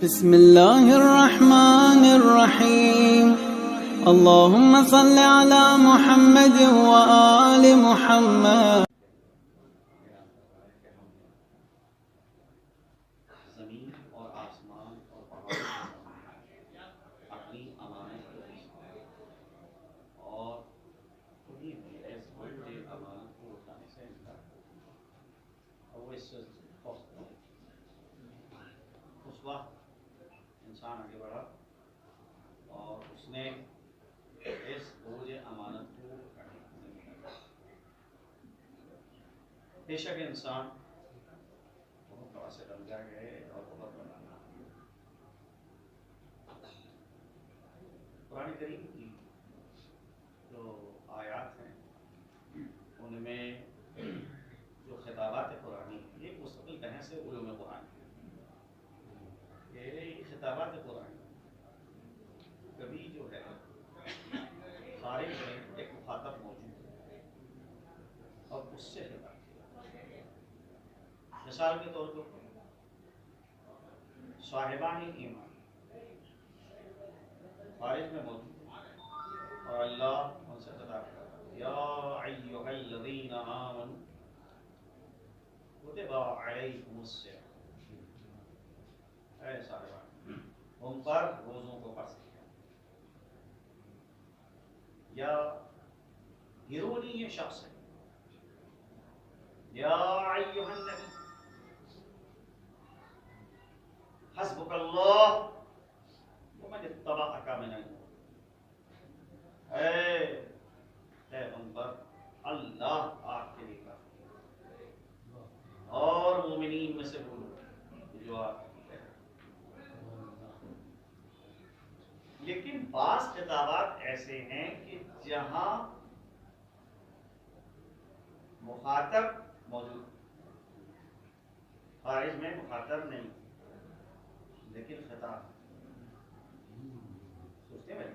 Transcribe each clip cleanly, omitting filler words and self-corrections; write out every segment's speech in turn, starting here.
بسم اللہ الرحمن الرحیم اللہم صل علی محمد وآل محمد. زمین اور آسمان اور پہاڑوں اپنی امانت اور انہیں بھی اس بڑے امانت کو اٹھانے سے انکار اور وہ اس سے اس وقت انسان آگے بڑھا اور اس نے اس بوجھ امانت کو اٹھانے کی ذمہ داری. بے شک انسان بہت بڑا سے بن گئے اور بہت بڑا. قرآن کریم کی جو آیات ہیں ان میں جو خطابات قرآنی یہ مستقل بحث ہے علوم قرآن یہ خطابات قرآن کبھی جو ہے خارج میں ایک مخاطب موجود ہے اور اس سے خطاب کیا. مثال کے طور پر صاحبان ایمان خارج میں موجود ہے اور اللہ ان سے خطاب کر رہا ہے یا ایھا الذین آمنوا کتب علیکم الصیام. اے صاحبان ان پر روزوں کو فرض کیا. یا گروہی یہ شخص ہے یا ایھا النبی حسبک اللہ ومن اتبعک من المؤمنین. اے پیغمبر اللہ آپ کے لیے کافی ہے اور مومنین میں سے بولو جو آپ کی ہے. لیکن بعض خطابات ایسے ہیں کہ جہاں مخاطب موجود خارج میں مخاطب نہیں لیکن خطاب سوچتے ہیں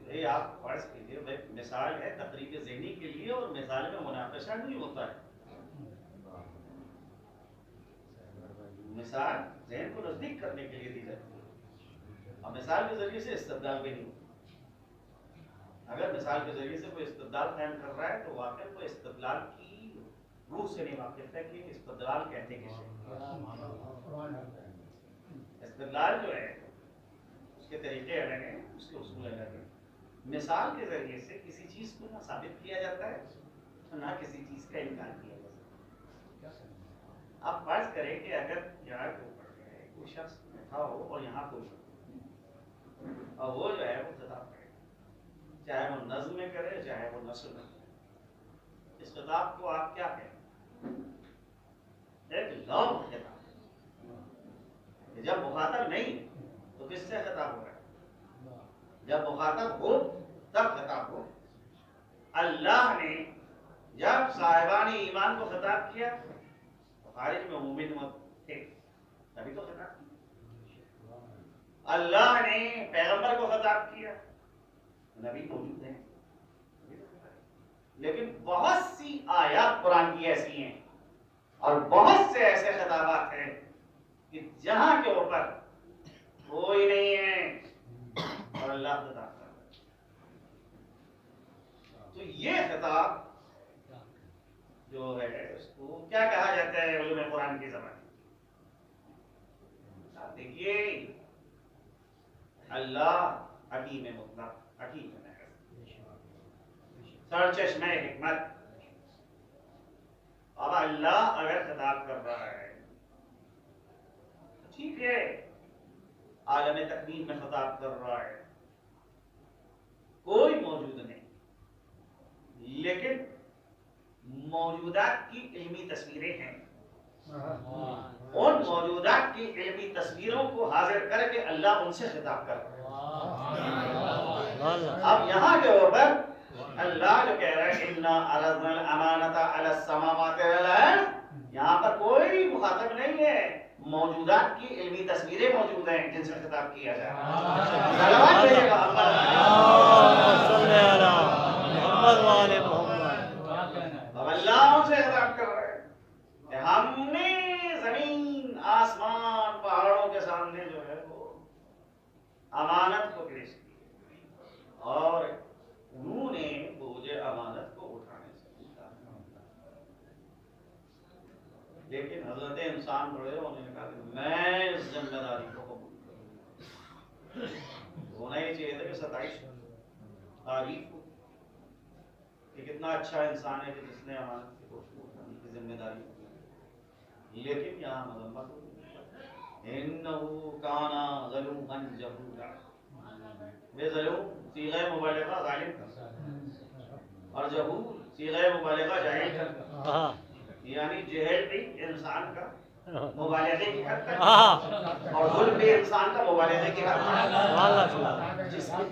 بھائی آپ فرض کیجیے مثال ہے تقریب ذہنی کے لیے اور مثال میں مناقشہ نہیں ہوتا ہے. مثال ذہن کو نزدیک کرنے کے لیے دی جاتی ہے اور مثال کے ذریعے سے استدلال بھی نہیں ہوتا. اگر مثال کے ذریعے سے کوئی استدلال قائم کر رہا ہے تو واقعا وہ استدلال کی روح سے نہیں واقف ہے کہ استدلال کہتے کسے. استدلال جو ہے اس کے طریقے الگ ہیں اس کے اصول الگ ہیں. مثال کے ذریعے سے کسی چیز کو نہ ثابت کیا جاتا ہے نہ کسی چیز کا انکار کیا جاتا ہے. آپ فرض کریں کہ اگر یہاں کے اوپر کوئی شخص بیٹھا ہو اور یہاں کوئی اور وہ جو ہے وہ خطاب کرے چاہے وہ نظم میں کرے چاہے وہ نثر میں کرے. اس خطاب کو آپ کیا کہیں؟ ایک لام خطاب. جب مخاطب نہیں تو کس سے خطاب ہو رہا ہے؟ جب مخاطب ہو تب خطاب ہو. اللہ نے جب صاحبان ایمان کو خطاب کیا تو خارج میں مومن تھے تبھی تو خطاب کیا. اللہ نے پیغمبر کو خطاب کیا نبی موجود ہیں. لیکن بہت سی آیات قرآن کی ایسی ہیں اور بہت سے ایسے خطابات ہیں کہ جہاں کے اوپر کوئی نہیں ہے اور اللہ خطاب کر رہا ہے. تو یہ خطاب جو ہے اس کو کیا کہا جاتا ہے علوم قرآن کی زبان میں؟ آپ دیکھیے اللہ حکیم مطلق حکیم سرچشمہ حکمت. اب اللہ اگر خطاب کر رہا ہے ٹھیک ہے عالم تکوین میں خطاب کر رہا ہے کوئی موجود نہیں لیکن موجودات کی علمی تصویریں ہیں. ان موجودات کی علمی تصویروں کو حاضر کر کے اللہ ان سے خطاب کر رہا ہے. اب یہاں کے اوپر اللہ جو کہہ رہا ہے اِنَّا عَرَضْنَا الْأَمَانَةَ عَلَى السَّمَاوَاتِ وَالْأَرْضِ یہاں پر کوئی مخاطب نہیں ہے. موجودات کی علمی تصویریں موجود ہیں جن سے خطاب کیا جائے. صلوات بھیجے گا اللہ صلی علی محمد و آل محمد. اب اللہ ان سے خطاب کر رہے ہیں کہ ہم نے زمین آسمان پہاڑ سامنے جو ہے وہ امانت کو پیش کی اور انہوں نے بوجھ امانت کو اٹھانے سے کہا، لیکن حضرت انسان بڑے انہوں نے کہا کہ میں اس ذمہ داری کو قبول کروں۔ ہونا ہی چاہیے تھا کہ 27 تعریف ہو کہ کتنا اچھا انسان ہے کہ جس نے امانت کو اٹھانے کی ذمہ داری کی، لیکن یہاں مذمت ہو انه كان ظلوما جهولا۔ بے ظلم صیغہ مبالغہ غالب اور جہول صیغہ مبالغہ جاہل، یعنی جہل بھی انسان کا مبالغے کی حد تک اور ظلم بھی انسان کا مبالغے کی حد تک، جس کی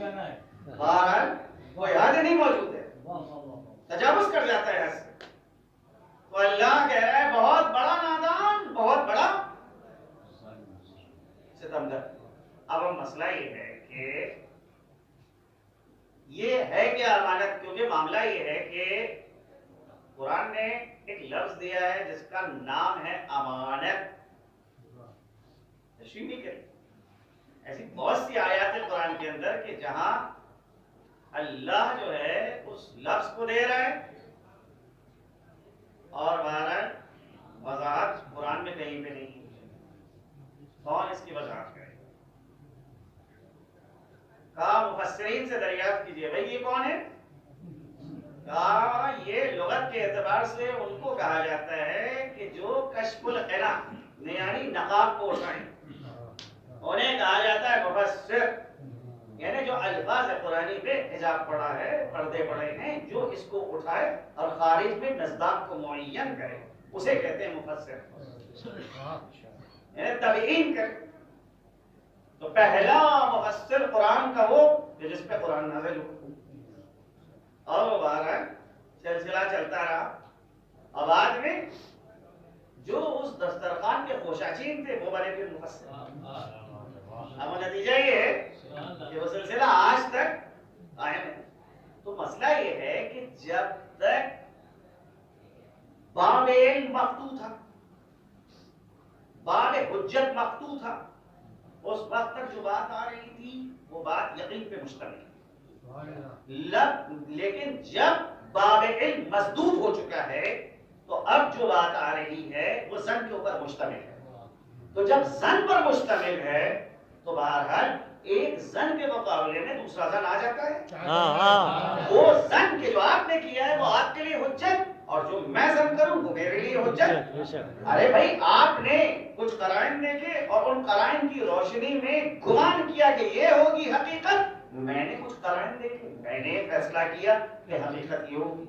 بہرحال کوئی حد نہیں موجود ہے، تجاوز کر جاتا ہے حد سے۔ تو اللہ کہہ رہا ہے بہت بڑا نادان، بہت بڑا ستمگر۔ اب مسئلہ یہ ہے کہ یہ ہے کیا امانت، کیونکہ معاملہ یہ ہے کہ قرآن نے ایک لفظ دیا ہے جس کا نام ہے امانت۔ تشریح نہیں کری، ایسی بہت سی آیات ہیں قرآن کے اندر کہ جہاں اللہ جو ہے اس لفظ کو دے رہا ہے اور بہرحال وضاحت قرآن میں کہیں پہ نہیں۔ کون اس کی وضاحت کرے؟ کہا مفسرین سے دریافت کیجئے بھائی یہ کون ہے؟ کہا یہ لغت کے اعتبار سے ان کو کہا جاتا ہے کہ جو کشف القنا یعنی نقاب کو اٹھائیں، انہیں کہا جاتا ہے مفسر، یعنی جو الفاظ قرآنی پہ حجاب پڑا ہے، پردے پڑے ہیں، جو اس کو اٹھائے اور خارج میں مصداق کو معین کرے اسے کہتے ہیں مفسر، یعنی تبیین کرے۔ تو پہلا مفسر قرآن کا وہ کہ جس پہ قرآن نازل ہو، اور وہ بہرحال سلسلہ چلتا رہا، اور بعد میں جو اس دسترخوان کے خوشاچین تھے وہ بنے پھر مفسر۔ اب وہ نتیجہ یہ ہے کہ وہ سلسلہ آج تک قائم ہے۔ تو مسئلہ یہ ہے کہ جب تک باب علم مفتوح تھا، باب حجت مفتوح تھا، اس وقت تک جو بات آ رہی تھی وہ بات یقین پہ مشتمل ہے، لیکن جب باب علم مسدود ہو چکا ہے تو اب جو بات آ رہی ہے وہ زن کے اوپر مشتمل ہے۔ تو جب زن پر مشتمل ہے تو بہرحال ایک زن کے مقابلے میں دوسرا زن آ جاتا ہے۔ وہ زن کے جو آپ نے کیا ہے وہ آپ کے لیے حجت، اور جو میں زن کروں وہ میرے لیے حجت۔ ارے بھائی آپ نے کچھ قرائن دیکھے اور ان قرائن کی روشنی میں گمان کیا کہ یہ ہوگی حقیقت، میں نے کچھ قرائن دیکھے، میں نے فیصلہ کیا کہ حقیقت یہ ہوگی۔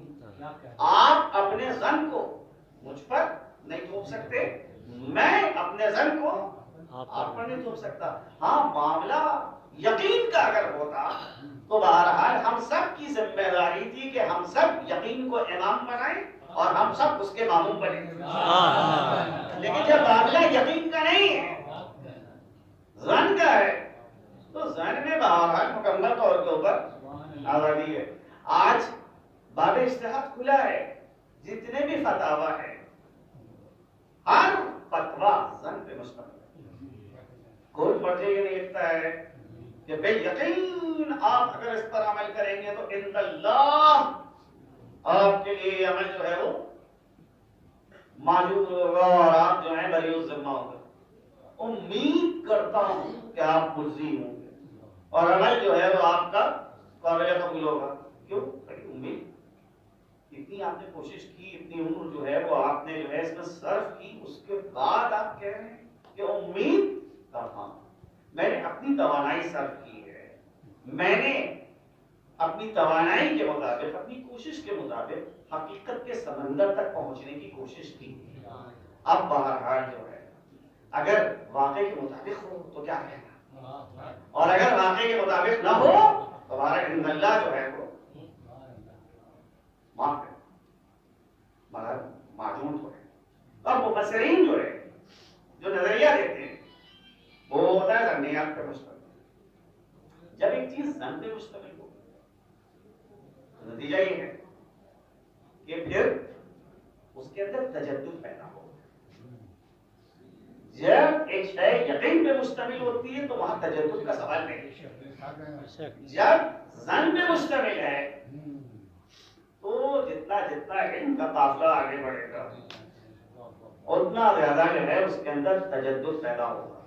آپ اپنے زن کو مجھ پر نہیں تھوپ سکتے، میں اپنے زن کو آپ پر نہیں تھوپ سکتا۔ ہاں معاملہ یقین کا اگر ہوتا تو بہرحال ہم سب کی ذمہ داری تھی کہ ہم سب یقین کو امام بنائیں اور ہم سب اس کے مامون بنے، لیکن جب معاملہ یقین کا نہیں ہے، ظن کا ہے، تو ظن میں بہرحال مکمل طور کے اوپر آزادی ہے۔ آج باب اجتہاد کھلا ہے، جتنے بھی فتاوا ہے ہر فتوا ظن پہ مشتمل ہے۔ کوئی پڑھے یہ نہیں لکھتا ہے کہ بے یقین آپ اگر اس پر عمل کریں گے تو ان اللہ آپ کے لیے عمل جو ہے وہ معجور ہوگا اور آپ جو ہیں بری الذمہ ہوگا۔ امید کرتا ہوں کہ آپ مجزی ہوں گے اور عمل جو ہے وہ آپ کا قابل قبول ہوگا۔ کیوں؟ امید اتنی آپ نے کوشش کی، اتنی عمر جو ہے وہ آپ نے جو ہے اس میں صرف کی، اس کے بعد آپ کہہ رہے ہیں کہ امید کرتا ہوں، میں نے اپنی توانائی صرف کی ہے، میں نے اپنی توانائی کے مطابق، اپنی کوشش کے مطابق حقیقت کے سمندر تک پہنچنے کی کوشش کی۔ اب بہرحال جو ہے اگر واقع کے مطابق ہو تو کیا کہنا، اور اگر واقع کے مطابق نہ ہو تو ہمارا عند اللہ جو ہے وہ معاف ہے، معجون تو ہے۔ اب مفسرین جو ہے جو نظریہ دیتے ہیں وہ ہوتا ہے ظنیات پہ مشتمل۔ جب ایک چیز ظن پہ مشتمل ہو تو نتیجہ یہ ہے کہ پھر اس کے اندر تجدد پیدا ہو۔ جب ایک شے یقین پہ مشتمل ہوتی ہے تو وہاں تجدد کا سوال نہیں. جب ظن پہ مشتمل ہے تو جتنا جتنا علم کا قافلہ آگے بڑھے گا اتنا زیادہ جو ہے اس کے اندر تجدد پیدا ہوگا.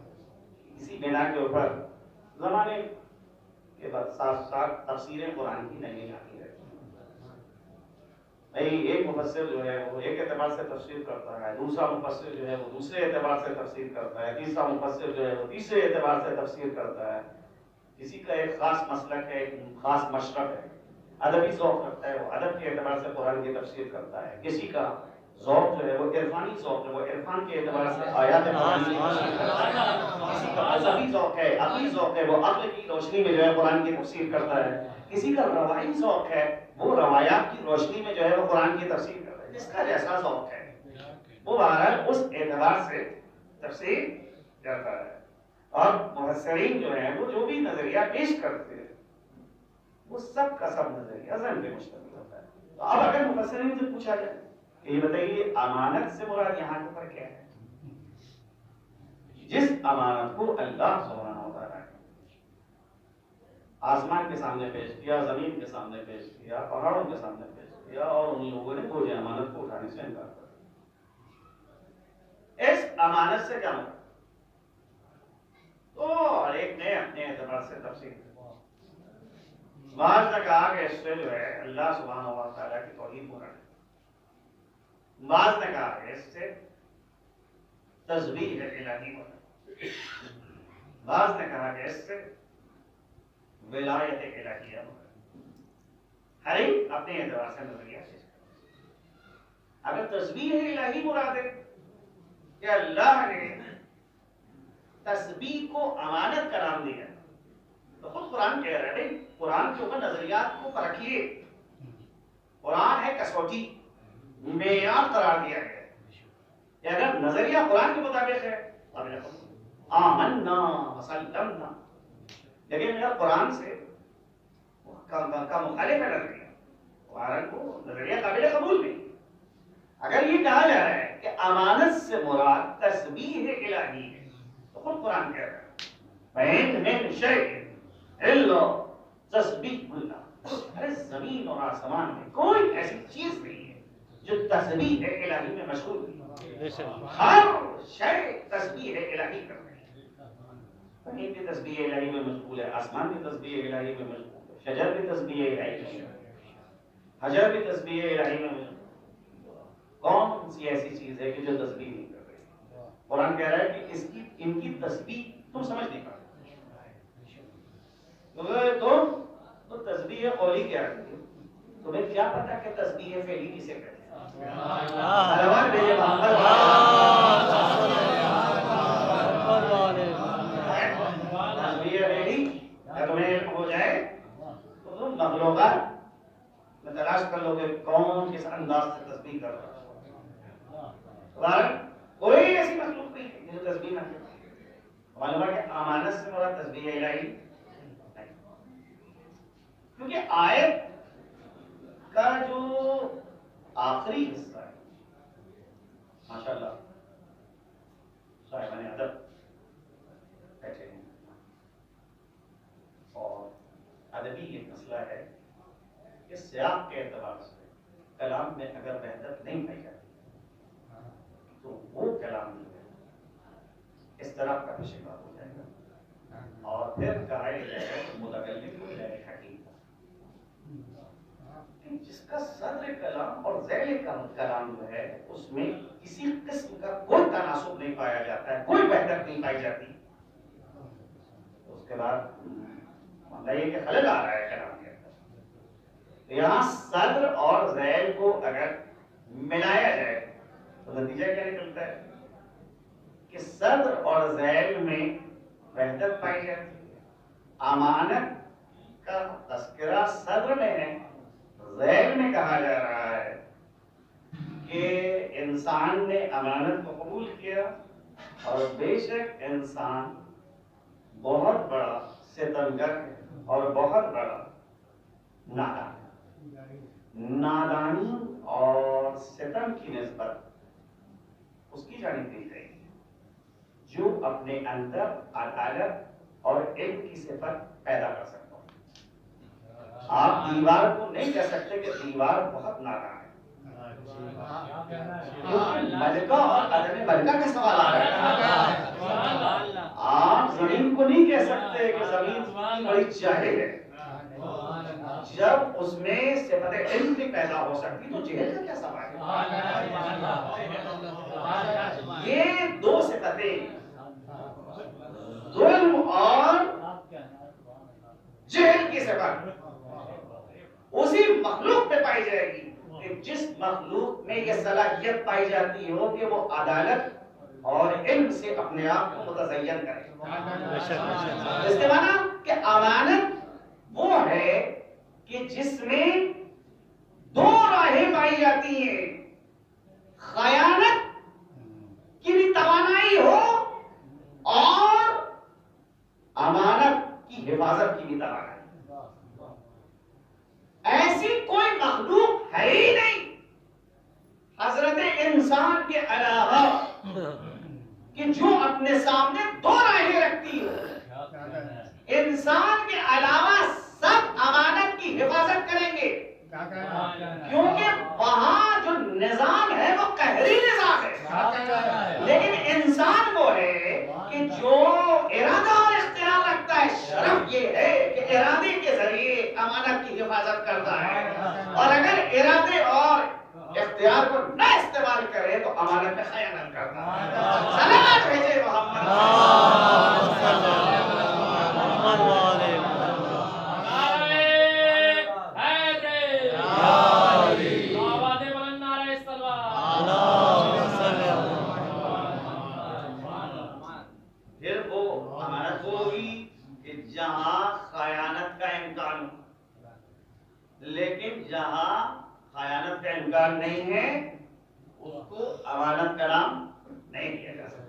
اسی بنا کے اوپر زمانے کے ساتھ ساتھ تفسیریں قرآن کی نہیں آتی ہے. ایک مفسر جو ہے وہ ایک اعتبار سے تفسیر کرتا ہے، دوسرا مفسر جو ہے وہ دوسرے اعتبار سے تفسیر کرتا ہے، تیسرا مفسر جو ہے وہ تیسرے اعتبار سے تفسیر کرتا ہے. کسی کا ایک خاص مسلک ہے، ایک خاص مشرق ہے، ادبی ذوق رکھتا ہے، وہ ادب کے اعتبار سے قرآن کی تفسیر کرتا ہے. کسی کا ذوق جو ہے وہ عرفانی ذوق ہے، وہ عرفان کے اعتبار سے آیات قرآن کی تفسیر کرتا ہے. کسی کا مذہبی ذوق ہے، عقلی ذوق ہے، وہ عقل کی روشنی میں جو ہے قرآن کی تفسیر کرتا ہے. کسی کا روایی ذوق ہے، وہ روایات کی روشنی میں جو ہے وہ قرآن کی تفسیر کرتا ہے. جس کا جیسا ذوق ہے وہ بہرحال اس اعتبار سے تفسیر کرتا ہے. اور مفسرین جو ہیں وہ جو بھی نظریہ پیش کرتے ہیں وہ سب کا سب نظریہ ظن پہ مشتمل ہوتا ہے. تو اب اگر مفسرین سے پوچھا جائے کہ یہ بتائیے امانت سے مراد یہاں پر کیا ہے؟ جس امانت کو اللہ سبحانہ و تعالیٰ نے آسمان کے سامنے پیش کیا، زمین کے سامنے پیش کیا، پہاڑوں کے سامنے پیش کیا، اور ان لوگوں نے مجھے امانت کو اٹھانے سے انکار کر دیا. اس امانت سے کیا مطلب؟ تو ہر ایک نے اپنے اعتبار سے تفسیر بعض نے کہا کہ اس سے جو ہے اللہ سبحانہ و تعالیٰ کی توحید مراد ہے. بعض نے کہا کہ اس سے تسبیح الہی مراد ہے. بعض نے کہا کہ اس سے ولایت الہیہ مراد ہے. ہر ایک اپنے اعتبار سے نظریہ پیش کرتا ہے. اگر تسبیح الہی مراد ہے کہ اللہ نے تسبیح کو امانت کا نام دیا تو خود قرآن کہہ رہا ہے قرآن کے اوپر نظریات کو پرکھیے. قرآن ہے کسوٹی، معیار قرار دیا گیا ہے کہ اگر نظریہ قرآن کے مطابق ہے آمنا وسلمنا، لیکن اگر قرآن سے کا مخالف ہے نظریہ، قرآن کو نظریہ قابل قبول نہیں. اگر یہ کہا جا رہا ہے کہ امانت سے مراد تسبیح الہی ہے تو خود قرآن کہہ رہا ہے فَإِنْ مِنْ شَيْءٍ إِلَّا تَسْبِيحُ اللَّهِ. ارے زمین اور آسمان میں کوئی ایسی چیز نہیں ہے جو تسبیح الہی میں مشغول نہیں. ہر شے تسبیح الہی کر رہی ہے. زمین بھی تسبیح الہی میں مشغول ہے، آسمان بھی تسبیح الہی میں مشغول ہے، شجر بھی تسبیح الہی میں مشغول ہے، حجر بھی تسبیح الہی میں مشغول ہے. کون سی ایسی چیز ہے کہ جو تسبیح نہیں کر رہی؟ قرآن کہہ رہا ہے کہ ان کی تسبیح تم سمجھ نہیں پاتے. تو تسبیح قولی کیا ہے؟ تمہیں کیا پتا کہ تسبیح فعلی کسے کہتے ہیں؟ تسبیح فعلی تمہیں علم ہو جائے تو تم مخلوقات میں تلاش کر لو گے کون کس انداز سے تسبیح کر رہا ہے. کوئی ایسی مخلوق نہیں ہے جو تسبیح نہ کرے. معلوم ہے کہ امانت سے مراد تسبیح الہی نہیں، کیونکہ آیت کا جو آخری حصہ ہے ماشاءاللہ صاحبان ادب بیٹھے ہیں اور ادبی یہ مسئلہ ہے کہ سیاق کے اعتبار سے کلام میں اگر وحدت نہیں پائی جاتی تو وہ کلام جو ہے اس طرح کا شکار ہو جائے گا اور پھر قائل ہے متکلم ہو جائے حکیم. جس کا صدر کلام اور ذیل کلام جو ہے اس میں کسی قسم کا کوئی تناسب نہیں پایا جاتا ہے، کوئی وحدت نہیں پائی جاتی، تو اس کے بعد معاملہ یہ کہ خلل آ رہا ہے کلام کے اندر. یہاں صدر اور ذیل کو اگر ملایا جائے تو نتیجہ کیا نکلتا ہے کہ صدر اور ذیل میں وحدت پائی جاتی ہے. امانت کا تذکرہ صدر میں ہے، ذیل میں کہا جا رہا ہے کہ انسان نے امانت کو قبول کیا اور بے شک انسان بہت بڑا ستمگر ہے اور بہت بڑا نادان ہے. نادانی اور ستم کی نسبت اس کی جانب دی گئی جو اپنے اندر عدالت اور علم کی صفت پیدا کر سکتا ہو۔ آپ دیوار کو نہیں کہہ سکتے کہ دیوار بہت نادان ہے، کیونکہ ملکہ اور عدم ملکہ کا سوال آ رہا ہے۔ آپ زمین کو نہیں کہہ سکتے کہ زمین بڑی جاہل ہے، جب اس میں صفت علم بھی پیدا ہو سکتی تو جہل کا کیا سوال ہے؟ یہ دو صفتیں ظلم اور جہل کی صفت اسی مخلوق پہ پائی جائے گی کہ جس مخلوق میں یہ صلاحیت پائی جاتی ہو کہ وہ عدالت اور علم سے اپنے آپ کو متزین کرے۔ اس کے معنی کہ امانت وہ ہے کہ جس میں دو راہیں پائی جاتی ہیں، خیانت کی بھی توانائی ہو اور امانت کی حفاظت کی بھی توانائی۔ ایسی کوئی مخلوق ہے ہی نہیں حضرت انسان کے علاوہ کہ جو اپنے سامنے دو راہیں رکھتی ہو۔ انسان کے علاوہ سب امانت کی حفاظت کریں گے، کیونکہ وہاں جو نظام ہے وہ قہری نظام ہے، لیکن انسان وہ ہے کہ جو ارادہ اور اختیار رکھتا ہے۔ شرف یہ ہے کہ ارادے کے ذریعے امانت کی حفاظت کرتا ہے، اور اگر ارادے اور اختیار کو نہ استعمال کرے تو امانت میں خیانت کرتا ہے۔ سلامت بھیجے محمد۔ پھر وہ امانت ہوگی کہ جہاں خیانت کا امکان ہو، لیکن جہاں خیانت کا امکان نہیں ہے اس کو امانت کا نام نہیں دیا جا سکتا۔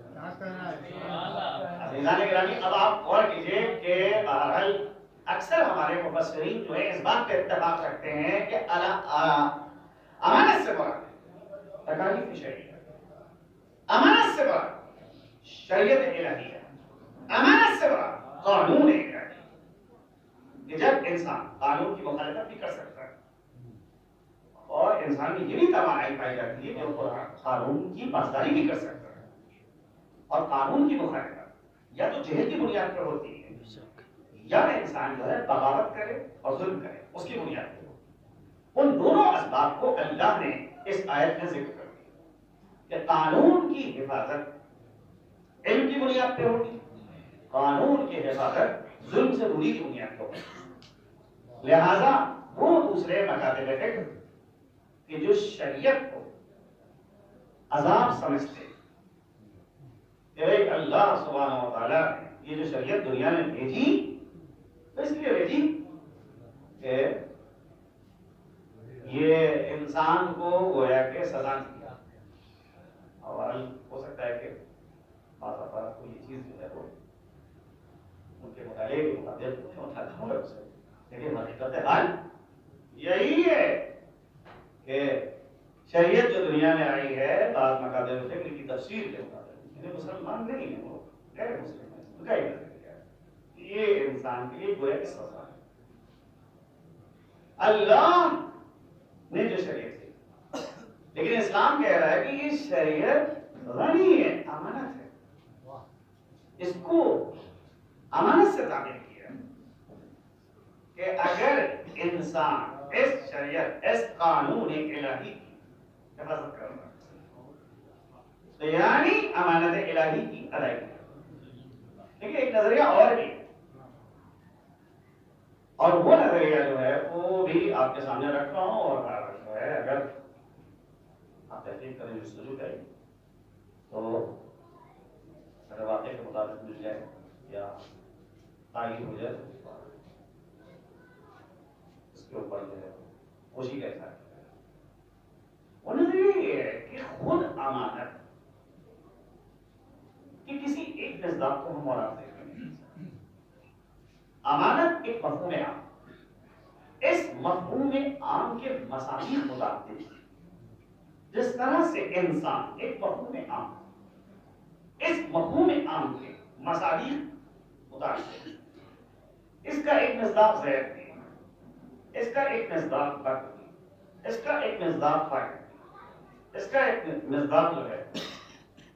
عزیزان گرامی، اب آپ غور کیجئے کہ بہرحال اکثر ہمارے مفسرین جو ہے اس بات پہ اتفاق رکھتے ہیں کہ امانت سے مراد تکالیف شریعت، امانت سے مراد شریعت الہی ہے، امانت سے مراد قانون الہی ہے کہ جب انسان قانون کی مخالفت بھی کر سکتا ہے، اور انسان میں یہ بھی توانائی پائی جاتی ہے کہ وہ قانون کی پاسداری بھی کر سکتا ہے، اور قانون کی مخالفت یا تو جہل کی بنیاد پر ہوتی ہے یا انسان جو ہے بغاوت کرے اور ظلم کرے اس کی بنیاد پر ہو۔ ان دونوں اسباب کو اللہ نے اس آیت میں ذکر کر دیا کہ قانون کی حفاظت علم کی بنیاد پہ ہوگی، قانون کی حفاظت ظلم سے دوری کی بنیاد پہ ہوگی۔ لہذا وہ دوسرے مکاتب فکر کہ جو شریعت کو عذاب سمجھتے کہ اللہ سبحانہ و تعالیٰ نے یہ جو شریعت دنیا میں بھیجی تو اس لیے بھیجی کہ یہ انسان کو گویا کہ سزا دیا، اور ہو سکتا ہے کہ بعض اوقات کو یہ چیز جو ہے وہ ان کے مطالعے کے مطابق، لیکن حقیقت حال یہی ہے کہ شریعت جو دنیا میں آئی ہے بعض مکاتب فکر کی تفسیر کے مطابق انہیں مسلمان نہیں ہیں، وہ غیر مسلم ہیں، ان کا ہی نظریہ ہے، یہ انسان کے لیے گویا کہ سزا ہے۔ اللہ نے جو شریعت دی، لیکن اسلام کہہ رہا ہے کہ یہ شریعت سزا نہیں ہے، امانت ہے، اس کو امانت سے تعبیر کیا کہ اگر انسان اس شریعت اس قانون الہی کی حفاظت کر رہا ہے تو یعنی امانت الہی کی ادائیگی۔ لیکن ایک نظریہ اور بھی، اور وہ نظریہ جو ہے وہ بھی آپ کے سامنے رکھتا ہوں، اور جو ہے اگر آپ تحقیق کریں جستجو کریں تو اگر واقعے کے مطابق مل جائے یا تعین ہو جائے اس کے اوپر جو ہے خوشی کا اظہار ہے۔ وہ نظریہ یہ ہے کہ خود امانت کہ کسی ایک مصداق کو ہم اور آپ دیکھیں، امانت ایک مفہوم عام، اس مفہوم عام کے مصادیق مطابق جس طرح سے انسان ایک مفہوم عام، اس مفہوم عام کے مصادیق متعدد، اس کا ایک مصداق زید ہے، اس کا ایک مصداق بکر، اس کا ایک مصداق فائد، اس کا ایک مصداق جو ہے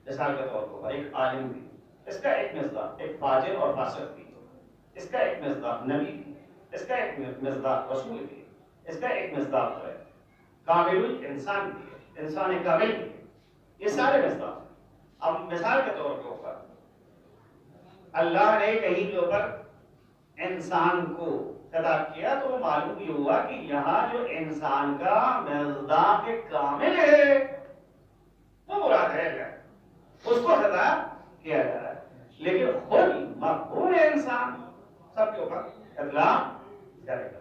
مثال کے طور پر ایک عالم بھی، اس کا ایک مصداق ایک فاجر اور فاسق بھی، اس کا ایک مصداق نبی بھی، اس کا ایک مصداق رسول بھی، اس کا ایک مصداق جو ہے کامل انسان بھی ہے، انسان کامل بھی ہے، یہ سارے مصداق۔ اب مثال کے طور کے اوپر اللہ نے کہیں کے اوپر انسان کو خطاب کیا تو معلوم یہ ہوا کہ یہاں جو انسان کا مصداق کامل ہے وہ مراد ہے اللہ، اس کو خطاب کیا جا رہا ہے، لیکن خود مفہوم انسان سب کے اوپر اطلاق کرے گا۔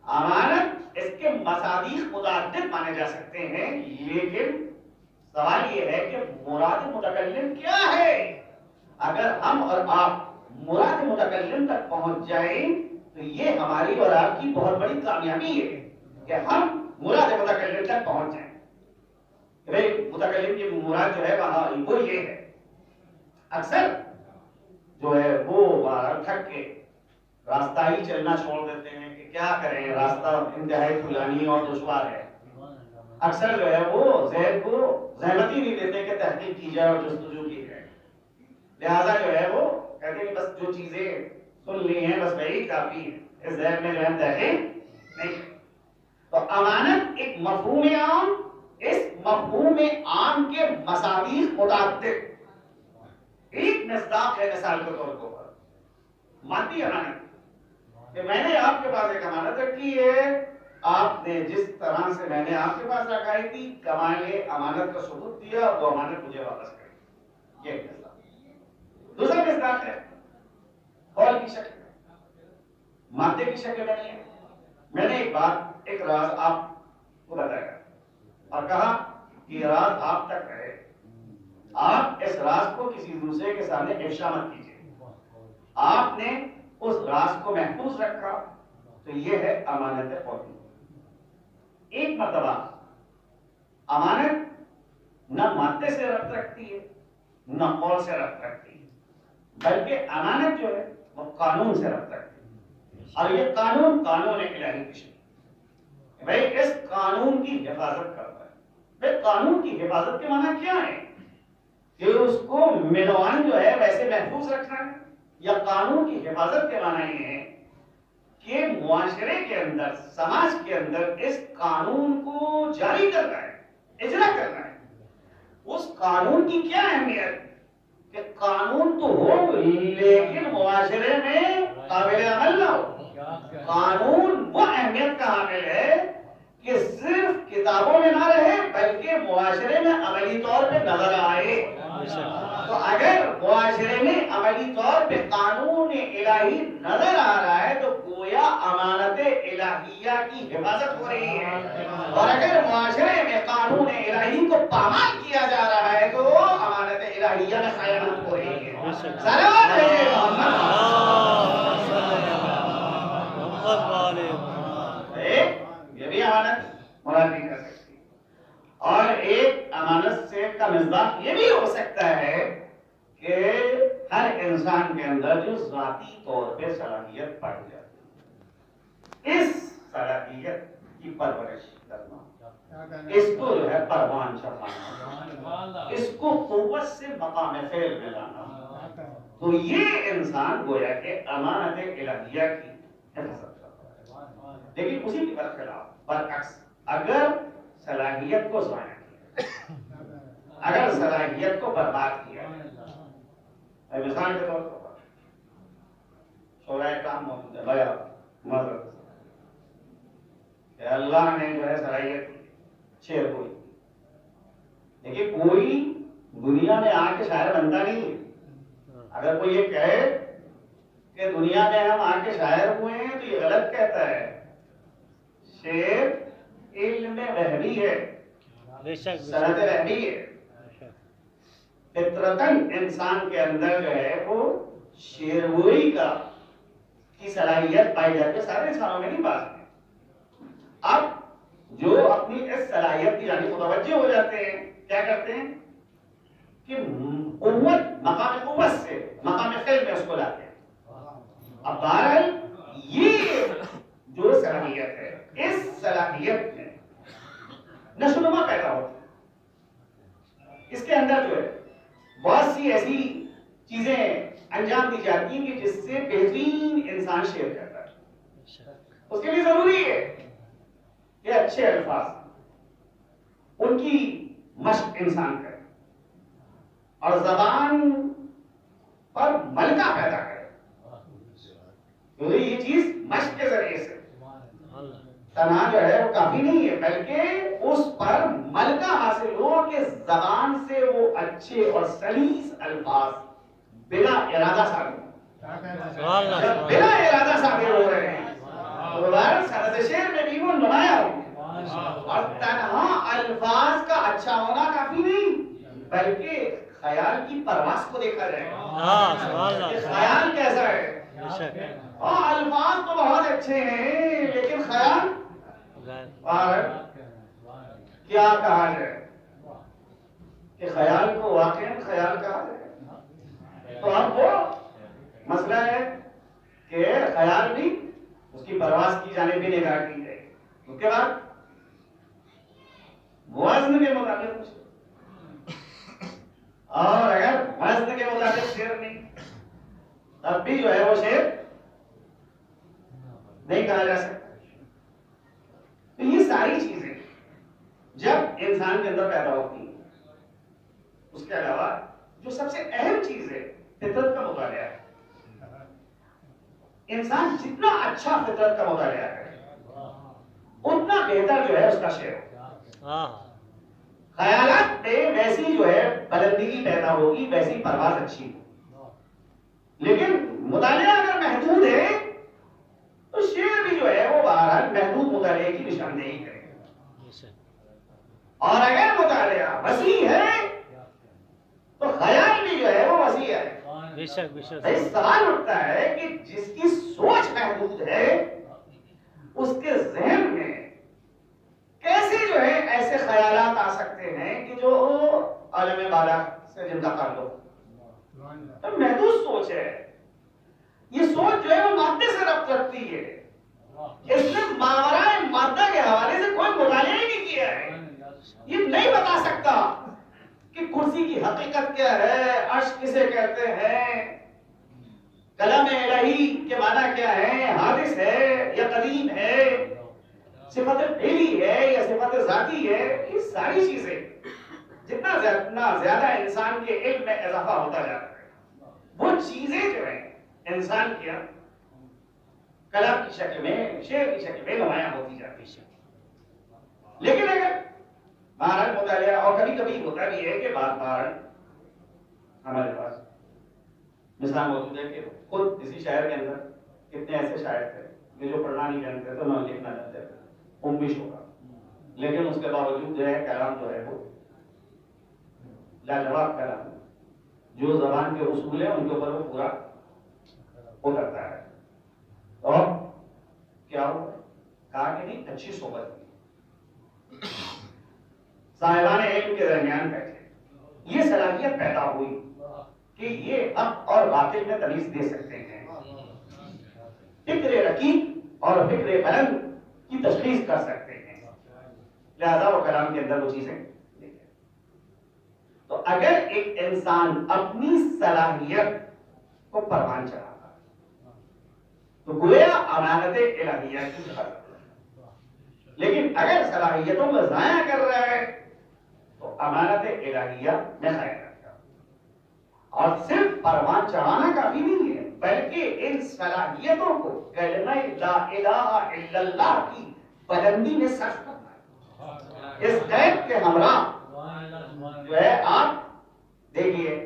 امانت اس کے مصادیق متعدد مانے جا سکتے ہیں، لیکن سوال یہ ہے کہ مراد متکلم کیا ہے؟ اگر ہم اور آپ مراد متکلم تک پہنچ جائیں تو یہ ہماری اور آپ کی بہت بڑی کامیابی ہے کہ ہم مراد متکلم تک پہنچ جائیں۔ متکلم کی مراد جو ہے وہ یہ ہے، اکثر جو ہے وہ تھک کے راستہ ہی چلنا چھوڑ دیتے ہیں کہ کیا کریں، راستہ انتہائی طولانی اور دشوار ہے۔ اکثر جو ہے وہ زید کو زحمت ہی نہیں دیتے کہ تحقیق کی جائے اور جستجو کی جائے، لہذا جو ہے وہ کہتے ہیں بس جو چیزیں سن لی ہیں بس وہی کافی ہے، اس زید میں جو ہے تحقیق نہیں۔ تو امانت ایک مفہوم عام، اس مفہوم عام کے مصادیق متعدد، ایک مصداق ہے مثال کے طور پر مادی امانت، کہ میں نے آپ کے پاس ایک امانت رکھی ہے، آپ نے جس طرح سے میں نے آپ کے پاس رکھائی تھی کمال امانت کا ثبوت دیا، وہ امانت مجھے واپس کری، یہ ایک مصداق۔ دوسرا مصداق ہے قول کی شکل میں، مادے کی شکل میں نہیں ہے۔ میں نے ایک بات ایک راز آپ کو بتایا اور کہا کہ یہ راز آپ تک رہے، آپ اس راز کو کسی دوسرے کے سامنے افشا مت کیجیے۔ آپ نے اس راز کو محفوظ رکھا تو یہ ہے امانت قولی۔ ایک مرتبہ امانت نہ مادے سے ربط رکھتی ہے نہ قول سے ربط رکھتی ہے، بلکہ امانت جو ہے وہ قانون سے ربط رکھتی ہے، اور یہ قانون الہی کی شکل، بھائی اس قانون کی حفاظت کرتا ہے۔ بھائی قانون کی حفاظت کے معنی کیا ہے؟ کہ اس کو منوان جو ہے ویسے محفوظ رکھنا ہے، یا قانون کی حفاظت کے معنی یہ ہے کہ معاشرے کے اندر، سماج کے اندر اس قانون کو جاری کرنا ہے، اجرا کرنا ہے۔ اس قانون کی کیا اہمیت کہ قانون تو ہو لیکن معاشرے میں قابل عمل نہ ہو۔ قانون وہ اہمیت کا حامل ہے کہ صرف کتابوں میں نہ رہے بلکہ معاشرے میں عملی طور پہ نظر آئے۔ تو اگر معاشرے میں عملی طور پہ قانون الہی نظر آ رہا ہے تو گویا امانت الہیہ کی حفاظت ہو رہی ہے، اور اگر معاشرے میں قانون الہی کو پامال کیا جا رہا ہے تو امانت الہیہ میں خیانت ہو رہی ہے۔ صلوات ہے یہ بھی امانت مراد نہیں کر سکتی، اور ایک امانت سے کا مصداق یہ بھی ہو سکتا ہے کہ ہر انسان کے اندر جو ذاتی طور پہ صلاحیت پائی جاتی ہے، اس صلاحیت کی پرورش کرنا، اس کو جو ہے پروان چڑھانا، اس کو قوت سے مقام فعل میں لانا، تو یہ انسان گویا کہ امانت الہیہ کی حفاظت کرتا ہے۔ لیکن اسی کے برخلاف برعکس اگر صلاحیت کو ضائع کیا، اگر صلاحیت کو برباد کیا، مثال کے طور پر شورائے کام موجود ہے، بھیا معذرت کہ اللہ نے جو ہے صلاحیت شعر کوئی، دیکھیے کوئی دنیا میں آ کے شاعر بنتا نہیں ہے۔ اگر کوئی یہ کہے کہ دنیا میں ہم آ کے شاعر ہوئے ہیں تو یہ غلط کہتا ہے۔ شعر علم وحی ہے، صنعت وحی ہے، فطرتاً انسان کے اندر جو ہے وہ شعرگوئی کی صلاحیت پائی جاتی ہے، سارے انسانوں میں نہیں بات ہے۔ اب جو اپنی اس صلاحیت کی جانب متوجہ ہو جاتے ہیں کیا کرتے ہیں کہ قوت مقام قوت سے مقام فعل میں اس کو لاتے ہیں. اب بہرحال یہ جو صلاحیت ہے، اس صلاحیت میں نشو و نما پیدا ہوتی ہے. اس کے اندر جو ہے بہت سی ایسی چیزیں انجام دی جاتی ہیں کہ جس سے بہترین انسان شیئر کرتا ہے. اس کے لیے ضروری ہے کہ اچھے الفاظ ان کی مشق انسان کرے اور زبان پر ملکہ پیدا کرے. یہ چیز مشق کے ذریعے سے تنہا جو ہے وہ کافی نہیں ہے، بلکہ اس پر ملکہ حاصل ہو کہ زبان سے وہ اچھے اور سلیس الفاظ بلا ارادہ صادر جب بلا ارادہ صادر ہو رہے ہیں تو سرد شعر میں بھی وہ نمایاں ہو. اور تنہا الفاظ کا اچھا ہونا کافی نہیں، بلکہ خیال کی پرواز کو دیکھا جائے گا کہ خیال کیسا ہے. الفاظ تو بہت اچھے ہیں لیکن خیال کیا کہا جائے کہ خیال کو واقعا خیال کہا جائے. تو اب وہ مسئلہ ہے کہ خیال بھی اس کی پرواز کی جانب بھی نگاہ کی جائے. اس کے بعد وزن کے مطابق کچھ، اور اگر وزن کے مطابق شعر نہیں تب بھی جو ہے وہ شعر نہیں کہا جا سکتا. تو یہ ساری چیزیں جب انسان کے اندر پیدا ہوتی ہیں، اس کے علاوہ جو سب سے اہم چیز ہے فطرت کا مطالعہ ہے. انسان جتنا اچھا فطرت کا مطالعہ کرے اتنا بہتر جو ہے اس کا شعر ہوگا. خیالات میں ویسی جو ہے بلندگی پیدا ہوگی، ویسی پرواز اچھی ہوگی. لیکن مطالعہ اگر محدود ہے تو شعر بھی جو ہے وہ بہرحال محدود مطالعے کی نشاندہی کرے گا. اور اگر مطالعہ وسیع ہے تو خیال بھی جو ہے وہ وسیع ہے. سوال اٹھتا ہے کہ جس کی سوچ محدود ہے اس کے ذہن میں کیسے جو ہے ایسے خیالات آ سکتے ہیں کہ جو عالم بالا سے جن کا تعلق محدود سوچ ہے. یہ سوچ جو ہے وہ مادے سے ربط رکھتی ہے. اس نے ماورائے مادہ کے حوالے سے کوئی مطالعہ ہی نہیں کیا ہے. یہ نہیں بتا سکتا کہ کرسی کی حقیقت کیا ہے، عرش کسے کہتے ہیں، کلام الہی کے معنی کیا ہے، حادث ہے یا قدیم ہے، صفت فعلی ہے یا صفت ذاتی ہے. یہ ساری چیزیں جتنا زیادہ انسان کے علم میں اضافہ ہوتا جاتا ہے وہ چیزیں جو ہیں انسان کے کلام کی شکل میں، شعر کی شکل میں نمایاں ہوتی جاتی ہے. لیکن اگر بہرحال مطالعہ، اور کبھی کبھی ہوتا بھی ہے کہ بہرحال ہمارے پاس مثال موجود ہے کہ خود اسی شاعر کے اندر کتنے ایسے شاعر تھے کہ جو پڑھنا نہیں جانتے تھے، نہ لکھنا جانتے تھے، امش ہوگا، لیکن اس کے باوجود جو ہے کلام جو ہے وہ لاجواب کلام، جو زبان کے اصول ہیں ان کے اوپر وہ پورا اترتا ہے. اور کیا ہو کہا کہ نہیں اچھی صحبت کی، صاحبان علم کے درمیان بیٹھے، یہ صلاحیت پیدا ہوئی کہ یہ حق اور باطل میں تمیز دے سکتے ہیں، فکر رقیق اور فکر بلند کی تشخیص کر سکتے ہیں. لہذا وہ کلام کے اندر وہ چیزیں دیکھیں. تو اگر ایک انسان اپنی صلاحیت کو پروان چڑھاتا تو گویا امانت الہیہ کی خراب. لیکن اگر صلاحیتوں میں ضائع کر رہا ہے تو امانت الہیہ میں خیر کرتا. اور صرف پروان چڑھانا کافی نہیں ہے، بلکہ ان صلاحیتوں کو کلمہ لا الہ الا اللہ کی بلندی میں صرف کرنا ہے. اس قید کے ہمراہ جو ہے آپ دیکھیے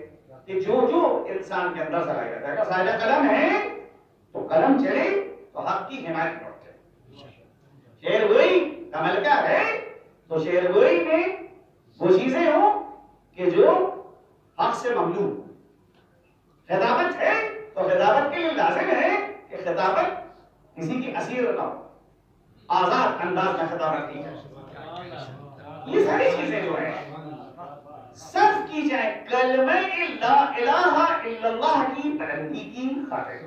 کہ جو انسان کے اندر صلاحیت ہے، صاحب قلم ہے تو قلم چلے تو حق کی حمایت پہنچے. شعر گوئی کا ملکہ ہے تو شعر گوئی میں وہ چیزیں ہوں کہ جو حق سے مملو. خطابت ہے تو خطابت کے لیے لازم ہے کہ خطابت کسی کی اسیر نہ ہو، آزاد انداز میں خطابت کی جائے. یہ ساری چیزیں جو ہیں صرف کی جائے کلمہ لا الہ الا اللہ کی بلندی کی خاطر.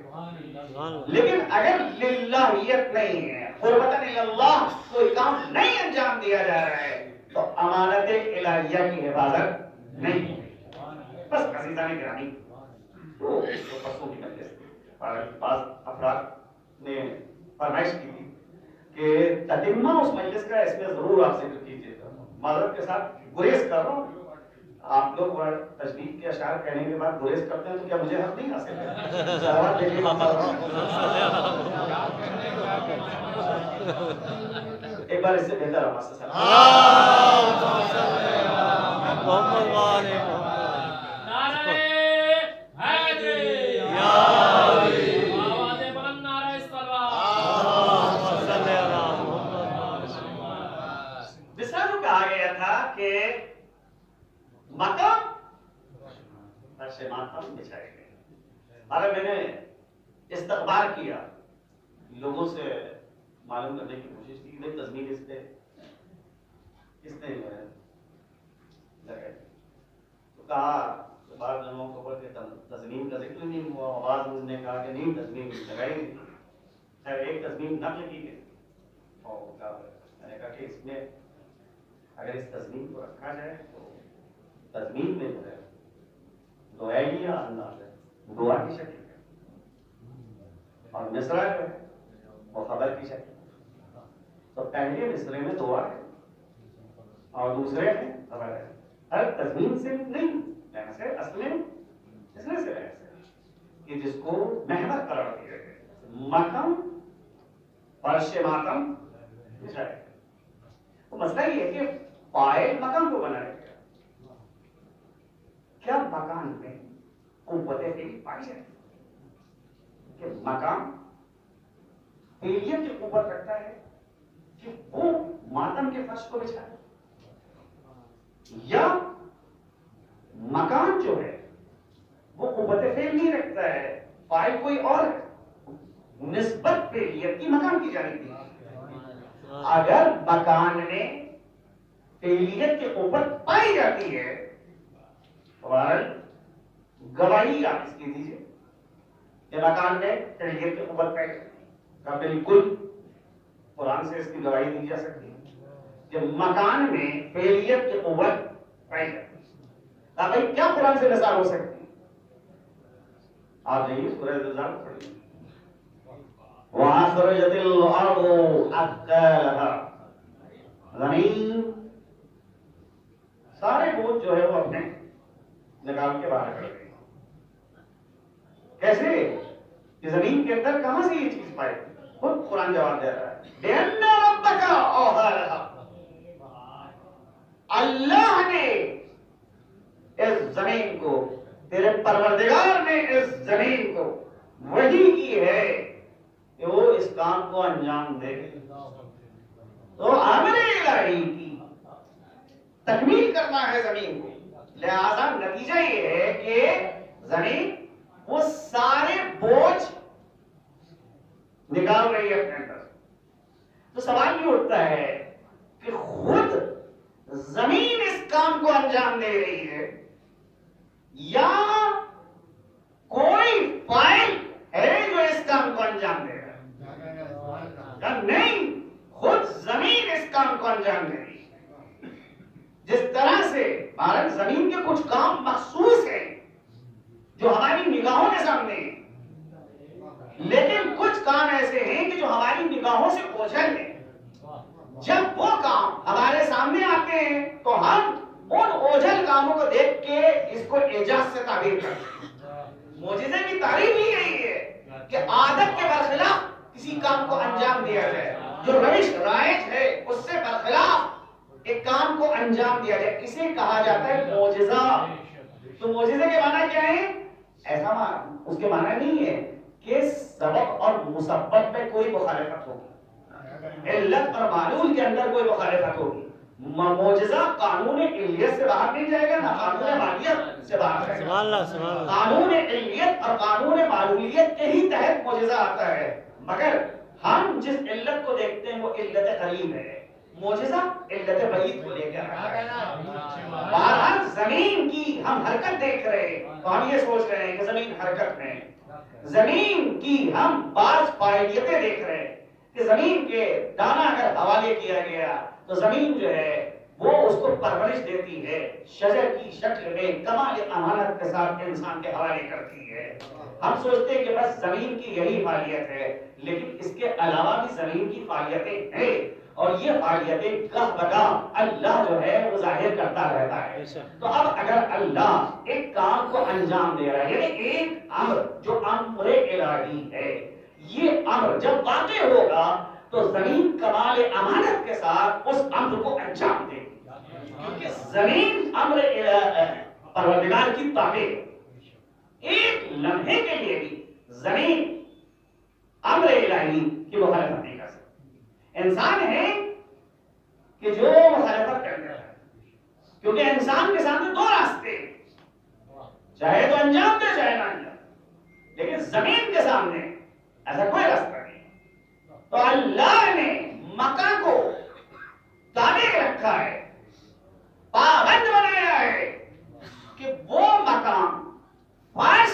لیکن اگر للہیت نہیں ہے، قربتاً اللہ کوئی کام نہیں انجام دیا جا رہا ہے، تو امانت الہیہ کی حفاظت نہیں ہوگی. بس عزیزان گرامی، تو پرسوں کی مجلس بعض افراد نے فرمائش کی تھی کہ تتمہ اس مجلس کا اس میں ضرور آپ ذکر کیجیے گا. معذرت کے ساتھ گریز کر رہا ہوں، آپ لوگ تجدید کے اشعار کہنے کے بعد گریز کرتے ہیں تو کیا مجھے حق نہیں حاصل ہے؟ سوال دیکھیے ایک بار اس سے بہتر آواز سے مقام فرش ماتم بچھائے گئے. اگر میں نے استقبال کیا، لوگوں سے معلوم کرنے کی کوشش کی کہ تزمین اس نے لگائی، تو کہا بعض لوگوں کو کہ تزمین کا ذکر نہیں ہوا، بعض نے کہا کہ نہیں تزمین لگائی نہیں. خیر ایک تزمین نقل کی گئی اور میں نے کہا کہ اس میں اگر اس تزمین کو رکھا جائے تو تزمین میں جو ہے دعائیہ انداز ہے، دعا کی شکل ہے، اور مصرع جو ہے وہ خبر کی شکل ہے. تو پہلے مصرے میں دعا ہے اور دوسرے میں خبر ہے. ہر تزمین سے نہیں سے اصل میں اس نے سے کہ جس کو محور قرار دیا گیا، ماتم فرش ماتم بچھائے. تو مسئلہ یہ ہے کہ فاعل مقام کو بنایا گیا، کیا مکان میں قوت فعل پائی جائے کہ مقام فعلیت کی قوت رکھتا ہے کہ وہ ماتم کے فرش کو بچھائے، یا مکان جو ہے وہ قوت فعل نہیں رکھتا ہے، فاعل کوئی اور ہے، نسبت فعلیت کی مکان کی جانب دی. اگر مکان میں فعلیت کی قوت پائی جاتی ہے، گواہی آپ اس کی دیجیے کہ مکان میں فعلیت کی قوت پائی جاتی ہے. بالکل قرآن سے اس کی گواہی دی جا سکتی ہے کہ مکان میں فعلیت کی قوت پائی جاتی ہے. بھائی کیا قرآن سے مثال ہو سکتی ہے؟ آپ جائیے سورہ زلزال پڑھیے، وَأَخْرَجَتِ الْأَرْضُ أَثْقَالَهَا، زمین سارے بوجھ جو ہے وہ اپنے نکال کے باہر کر گئی. کیسے؟ کہ زمین کے اندر کہاں سے یہ چیز پائی؟ خود قرآن جواب دے رہا ہے، بِأَنَّ رَبَّكَ أَوْحَىٰ لَهَا، اللہ نے اس زمین کو، تیرے پروردگار نے اس زمین کو وحی کی ہے کہ وہ اس کام کو انجام دے. تو امر الہی کی تکمیل کرنا ہے زمین کو، لہذا نتیجہ یہ ہے کہ زمین وہ سارے بوجھ نکال رہی ہے اپنے اندر. تو سوال یہ اٹھتا ہے کہ خود زمین اس کام کو انجام دے رہی ہے یا کوئی فاعل ہے جو اس کام کو انجام دے رہا ہے؟ نہیں، خود زمین اس کام کو انجام دے رہی ہے. جس طرح سے بھارت زمین کے کچھ کام مخصوص ہیں جو ہماری نگاہوں کے سامنے ہیں، لیکن کچھ کام ایسے ہیں کہ جو ہماری نگاہوں سے اوجھل ہیں. جب وہ کام ہمارے سامنے آتے ہیں تو ہم ان اوجھل کاموں کو دیکھ کے اس کو اعجاز سے تعبیر کرتے ہیں. معجزے کی تعریف ہی یہی ہے کہ عادت کے برخلاف کسی کام کو انجام دیا جائے، جو روش رائج ہے اس سے برخلاف ایک کام کو انجام دیا جائے. اسے کہا جاتا ہے معجزہ. تو معجزے کے معنی کیا ہے؟ ایسا اس کے معنی نہیں ہے کہ سبب اور مسبب میں کوئی مخالفت ہوگی، علت اور معلول کے اندر کوئی مخالفت ہوگی. معجزہ قانون علیت سے باہر نہیں جائے گا، نہ قانون معلیت سے باہر جائے گا. قانون علیت اور قانون معلولیت کے ہی تحت معجزہ آتا ہے. مگر ہم جس علت کو دیکھتے ہیں وہ علت قریب ہے، معجزہ علت بعید کو لے کر رکھا ہے. بہرحال زمین کی ہم حرکت دیکھ رہے ہیں تو ہم یہ سوچ رہے ہیں کہ زمین حرکت میں ہے. زمین کی ہم بعض فاعلیتیں دیکھ رہے ہیں کہ زمین کے دانہ اگر حوالے کیا گیا تو زمین جو ہے وہ اس کو پرورش دیتی ہے، شجر کی شکل میں کمال امانت کے ساتھ انسان کے حوالے کرتی ہے. ہم سوچتے ہیں کہ بس زمین کی یہی فعالیت ہے، لیکن اس کے علاوہ بھی زمین کی فعالیتیں ہیں، اور یہ فعالیتیں گاہ بگاہ اللہ جو ہے وہ ظاہر کرتا رہتا ہے. تو اب اگر اللہ ایک کام کو انجام دے رہا ہے، یعنی ایک امر جو امر الہی ہے، یہ امر جب واقع ہوگا تو زمین کمال امانت کے ساتھ اس امر کو انجام دے گی، کیونکہ زمین امر پروردگار کی تابع ہے. ایک لمحے کے لیے بھی زمین امر الہی کی مخالفت نہیں کر سکتی. انسان ہے کہ جو مخالفت کرنے والا ہے، کیونکہ انسان کے سامنے دو راستے ہیں، چاہے تو انجام دے چاہے نہ انجام، لیکن زمین کے سامنے ایسا کوئی راستہ نہیں. تو اللہ نے مکہ کو تابع رکھا ہے، پابند بنایا ہے کہ وہ مقام فرش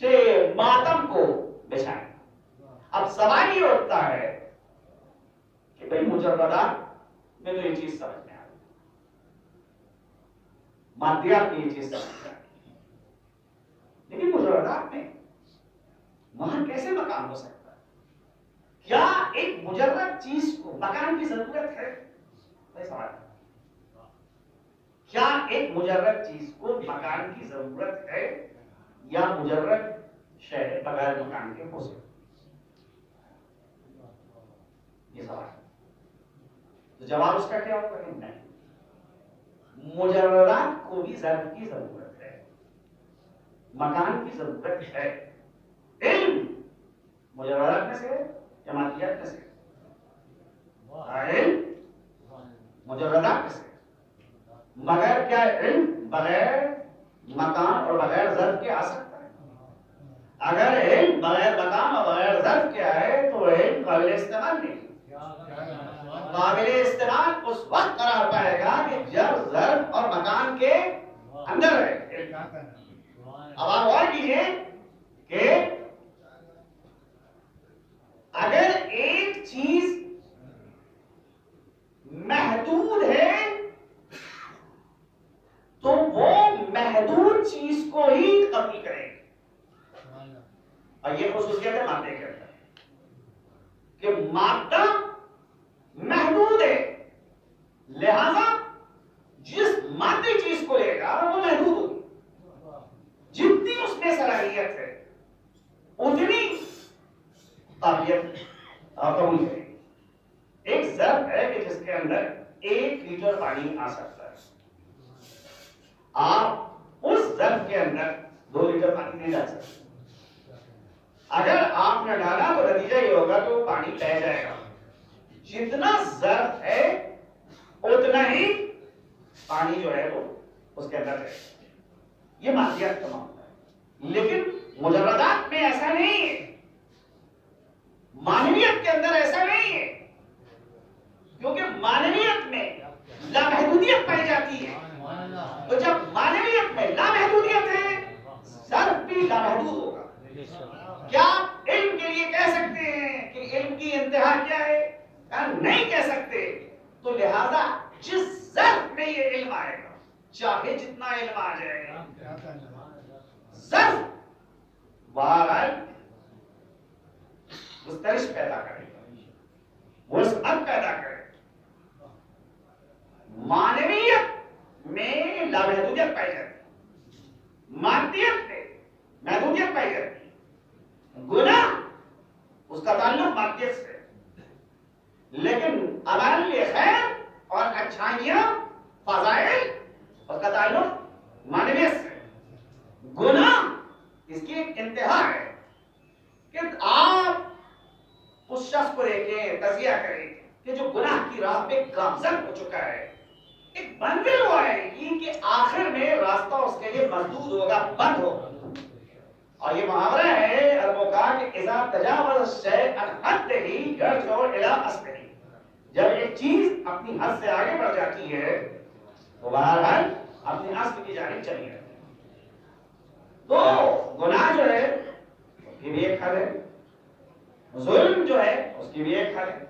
سے ماتم کو بچھائے. اب سوال یہ اٹھتا ہے کہ بھئی مجردات میں تو یہ چیز سمجھ میں آ رہی، مادیات میں یہ چیز سمجھ میں آ رہی، لیکن مجردات میں وہاں کیسے مقام ہو سکتا ہے؟ کیا ایک مجرد چیز کو مکان کی ضرورت ہے؟ سوال کیا ایک مجرد چیز کو مکان کی ضرورت ہے یا مجرد شہر بغیر مکان کے ہو سکتا؟ یہ سوال ہے. تو جواب اس کا کیا ہوگا کہ نہیں، مجردات کو بھی ظرف کی ضرورت ہے، مکان کی ضرورت ہے. علم مجردات میں سے یا مادیات میں سے؟ علم مجردات میں سے، مگر کیا علم بغیر مکان اور بغیر ظرف کے آ سکتا ہے؟ اگر علم بغیر مکان اور بغیر ظرف کے آئے تو علم قابل استعمال نہیں. قابل استعمال اس وقت قرار پائے گا کہ جب ظرف اور مکان کے اندر ہے. اب آپ غور کیجیے کہ اگر ایک چیز محدود ہے تو وہ محدود چیز کو ہی قبول کرے گی. اور یہ خصوصیت ہے مادے کے اندر کہ مادہ محدود ہے، لہذا جس مادی چیز کو لے گا وہ محدود ہوگی. جتنی اس میں صلاحیت ہے اتنی قابلیت قبول کرے گی. ایک ظرف ہے کہ جس کے اندر 1 لیٹر پانی آ سکتا ہے، آپ اس ظرف کے اندر 2 لیٹر پانی نہیں ڈال سکتے. اگر آپ نے ڈالا تو نتیجہ یہ ہوگا کہ وہ پانی بہہ جائے گا. جتنا ظرف ہے اتنا ہی پانی جو ہے وہ اس کے اندر ہے. یہ مادیات کا معاملہ ہے. لیکن مجردات میں ایسا نہیں ہے، معنویت کے اندر ایسا نہیں ہے، کیونکہ معنویت میں لامحدودیت پائی جاتی ہے. تو جب معنویت میں لامحدودیت ہے، ظرف بھی لامحدود ہوگا. کیا علم کے لیے کہہ سکتے ہیں کہ علم کی انتہا کیا ہے؟ نہیں کہہ سکتے. تو لہذا جس ظرف میں یہ علم آئے گا، چاہے جتنا علم آ جائے گا، ظرف بہرحال گسترش پیدا کرے گا، وسعت پیدا کرے گا. معنویت میں لامحدودیت پائی جاتی ہے، مادیت میں محدودیت پائی جاتی ہے. گناہ اس کا تعلق مادیت سے، لیکن اعمال خیر اور اچھائیاں فضائل اس کا تعلق معنویت سے. گناہ اس کی ایک انتہا ہے کہ آپ اس شخص کو دیکھیں، تزکیہ کریں کہ جو گناہ کی راہ پہ گامزن ہو چکا ہے، ایک منزل وہ آئے گی کہ آخر میں راستہ اس کے لیے مسدود ہوگا، بند ہوگا. اور یہ محاورہ ہے عربوں کا کہ اذا تجاوز الشیء عن حدہ یرجع الی اصلہ. جب ایک ایک چیز اپنی حد سے آگے بڑھ جاتی ہے تو بہرحال اپنے اصل کی جانب چلی جاتی ہے. تو گناہ جو ہے اس کی بھی ایک حد ہے، ظلم جو ہے اس کی بھی ایک حد ہے،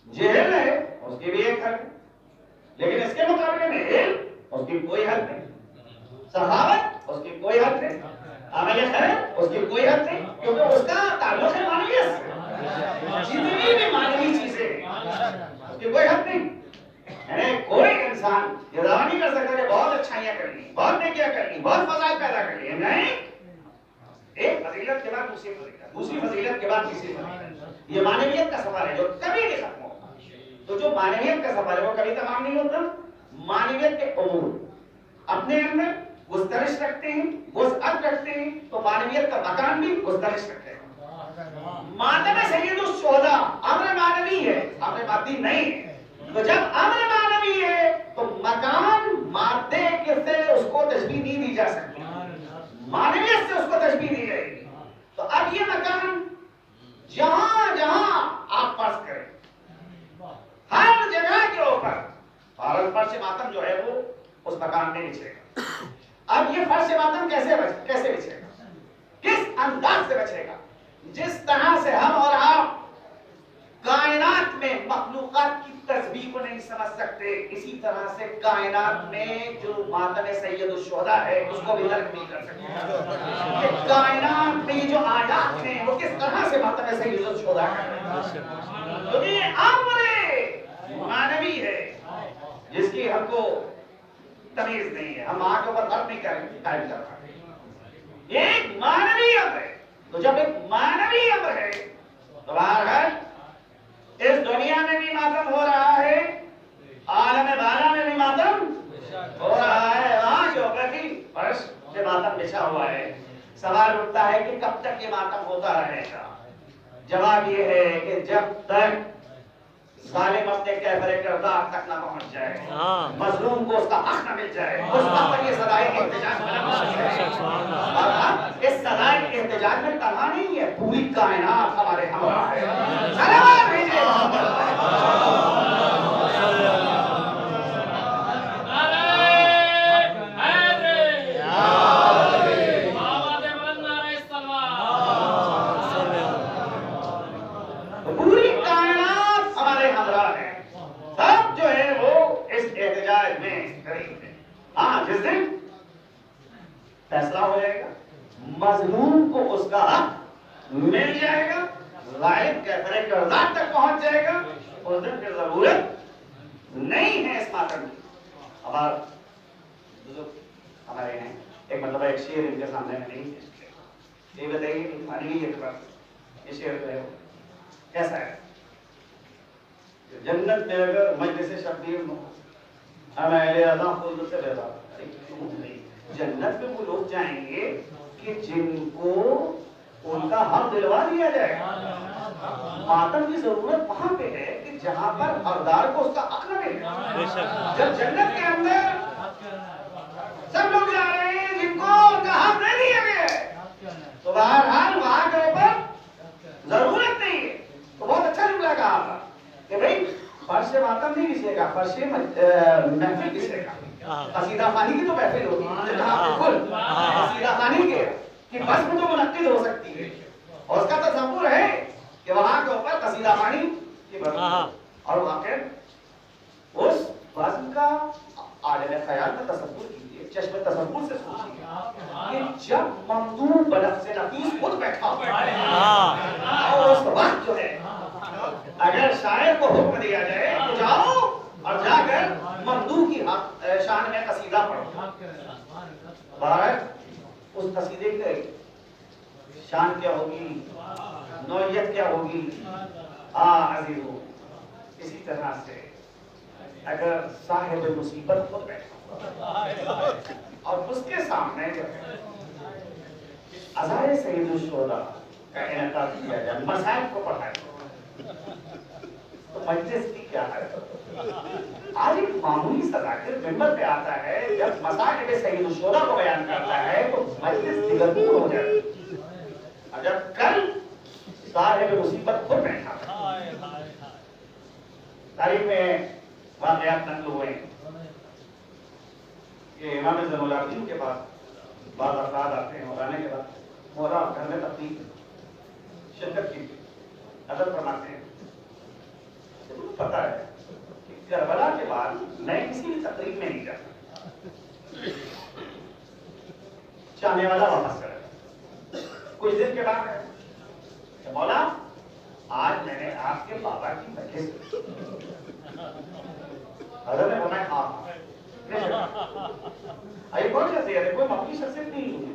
جہل ہے اس کی بھی ایک حد ہے، لیکن اس کے مقابلے میں علم اس کی کوئی حد نہیں، سخاوت اس کی کوئی حد نہیں، عمل خیر اس کی کوئی حد نہیں، کیونکہ اس کا تعلق ہے معنویت سے. جتنی بھی معنوی چیزیں اس کی کوئی حد نہیں. یعنی کوئی انسان یہ دعویٰ نہیں کر سکتا کہ بہت اچھائیاں کر لی، بہت نیکیاں کر لی، بہت فضائل پیدا کر لی. نہیں، ایک فضیلت کے بعد دوسری فضیلت، دوسری فضیلت کے بعد تیسری فضیلت. یہ معنویت کا سفر ہے جو کبھی نہیں ختم ہوگا. تو جو معنویت کا سفر ہے وہ کبھی تمام نہیں ہوتا. معنویت کے امور اپنے اندر گسترش رکھتے ہیں، وسعت رکھتے ہیں، تو معنویت کا مکان بھی گسترش رکھتے ہیں. ماتم سید الشہداء امر معنوی ہے، امر مادی نہیں ہے. تو جب امر معنوی ہے تو مکان مادے کے سے اس کو تشبیہ نہیں دی جا سکتی، معنویت سے اس کو تشبیہ دی جائے گی. تو اب یہ مکان جہاں جہاں آپ فرض کریں ہر جگہ کے اوپر اور فرش ماتم جو ہے وہ اس مکان میں بچھے گا. اب یہ فرش ماتم کیسے بچھے گا، کس انداز سے بچے گا؟ جس طرح سے ہم اور آپ کائنات میں مخلوقات کی تسبیح کو نہیں سمجھ سکتے، اسی طرح سے کائنات میں جو ماتم سید الشہداء ہے اس کو بھی درک نہیں کر سکتے کہ کائنات میں یہ جو آیات ہیں وہ کس طرح سے ماتم سید الشہداء ہے. تو یہ امر معنوی ہے جس کی ہم کو تمیز نہیں ہے، ہم وہاں کے اوپر فرق نہیں قائم کر پاتے. یہ ایک معنوی امر ہے. تو جب ایک معنوی امر ہے تو بہرحال اس دنیا میں بھی ماتم ہو رہا ہے، عالم بالا میں بھی ماتم ہو رہا ہے، وہاں کے اوپر بھی فرش سے ماتم بچھا ہوا ہے. سوال اٹھتا ہے کہ کب تک یہ ماتم ہوتا رہے گا؟ جواب یہ ہے کہ جب تک ظالم اپنے کیفر کردار تک نہ پہنچ جائے، مظلوم کو اس کا حق نہ مل جائے، اس وقت تک یہ سزائے احتجاج اس سزائے احتجاج میں تنہا نہیں ہے، پوری کائنات ہمارے ہمراہ ہے. سلام بھیجے جس دن فیصلہ ہو جائے گا، مظلوم کو اس کا حق مل جائے گا، ظالم کیفر کردار تک پہنچ جائے گا، اس دن پھر ضرورت نہیں ہے اس ماتم کی. اب آپ ہمارے ہیں ایک مطلب ایک شعر ان کے سامنے میں نہیں ہے، یہ بتائیے کہ تمہاری نہیں ہے کہ بات یہ شعر جو ہے کیسا ہے؟ جنت میں اگر مجلس شبیر ہو ہم اہل اذا خلد سے بیدار. جنت میں وہ لوگ جائیں گے کہ جن کو ان کا حق دلوا دیا جائے گا. ماتم کی ضرورت وہاں پہ ہے کہ جہاں پر حقدار کو اس کا حق نہ ملے. جب جنت کے اندر سب لوگ جا رہے ہیں جن کو ان کا حق نہیں دیا گیا ہے تو بہرحال وہاں کے اوپر ضرورت نہیں ہے. تو بہت اچھا جملہ کہا آپ کا کہ بھائی فرش ماتم نہیں بچھے گا، فرش محفل بچھے گا. قصیدہ خوانی کی تو محفل ہوگی، قصیدہ خوانی کے کہ بس میں تو منعقد ہو سکتی ہے اور اس کا تصور ہے کہ وہاں کے اوپر قصیدہ خوانی کی اور واقع اس بزم کا عالم خیال کا تصور کیجیے، چشم تصور سے سوچیے کہ جب ممدوح بلفظ نفیس خود بیٹھا اور اس وقت جو ہے اگر شاعر کو حکم دیا جائے تو جاؤ اور جا کر ممدوح کی شان میں قصیدہ پڑھو. بہرحال اس قصیدے کی شان کیا ہوگی، نوعیت کیا ہوگی. عزیزو اسی طرح سے اگر صاحب مصیبت خود بیٹھا اور اس کے سامنے جو ہے عزائے سید الشہداء کا انعقاد کیا جائے، مسائل کو پڑھائے تو مجلس کی کیا ہے؟ آج ایک معمولی صداقت ممبر پہ آتا ہے، جب مصائب سید الشہداء کو بیان کرتا ہے تو مجلس دگرگون ہو جاتی ہے. اور جب کل صاحب مصیبت خود بیٹھا تاریخ میں واقعات نقل ہوئے ہیں کہ امام زین العابدین کے پاس بعض افراد آتے ہیں اور آنے کے بعد مولا گھر میں تقریب شرکت کی نظر فرماتے ہیں. پتا ہے کہ کربلا کے بعد میں کسی بھی تقریب میں نہیں جاتا, چاہنے والا واپس کرے. کچھ دن کے بعد ہے کہ مولا آج میں نے آپ کے بابا کی مجلس حضرت نے فرمایا ہاں آئی کون شخصیت ہے؟ کوئی معمولی شخصیت نہیں ہے,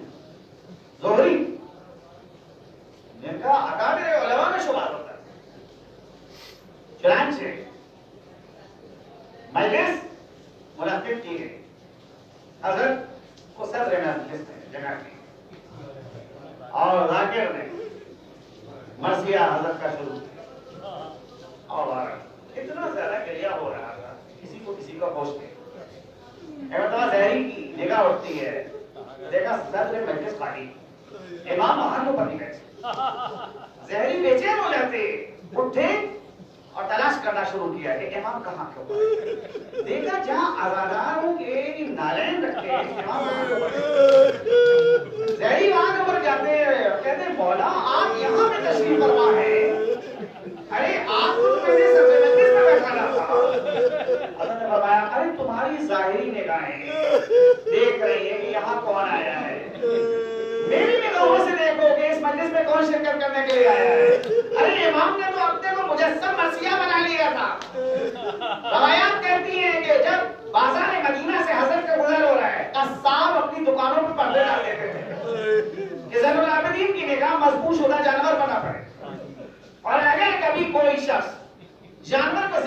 زہری جن کا اکابر علماء میں شمار ہوتا ہے. چنانچہ مجلس منعقد کی گئی, حضرت کو صدر مجلس میں جگہ کی اور ذاکر نے مرثیہ حضرت کا شروع کیا اور اتنا زیادہ گریہ ہو رہا تھا کسی کو ہوش نہیں. مرتبہ زہری کی نگاہ اٹھتی ہے, دیکھا صدر مجلس خالی, امام وہاں کو پڑھی بیٹھے. زہری بے چین ہو جاتے, اٹھے اور تلاش کرنا شروع کیا کہ امام کہاں کیوں. دیکھا جہاں عزاداروں کے نالین رکھے امام وہاں کو پڑھے. زہری وہاں کے اوپر جاتے کہتے ہیں مولا آپ یہاں پہ تشریف فرما ہے, ارے آپ تو میرے صدر مجلس میں بیٹھا تھا. حضرت نے فرمایا ارے تمہاری ظاہری نگاہیں دیکھ رہی ہے کہ یہاں کون آیا ہے, میری نگاہوں سے دیکھو کہ اس مجلس میں کون شرکت کرنے کے لیے آیا ہے. ارے امام نے تو اپنے کو مجسم مرثیہ بنا لیا تھا. روایات کہتی ہیں کہ جب بازار مدینہ سے حضرت کا گزر ہو رہا ہے, قصاب اپنی دکانوں پہ پردے ڈال دیتے تھے کہ زین العابدین کی نگاہ مذبوح شدہ جانور بنا پڑے, اور اگر کبھی کوئی شخص جانور کو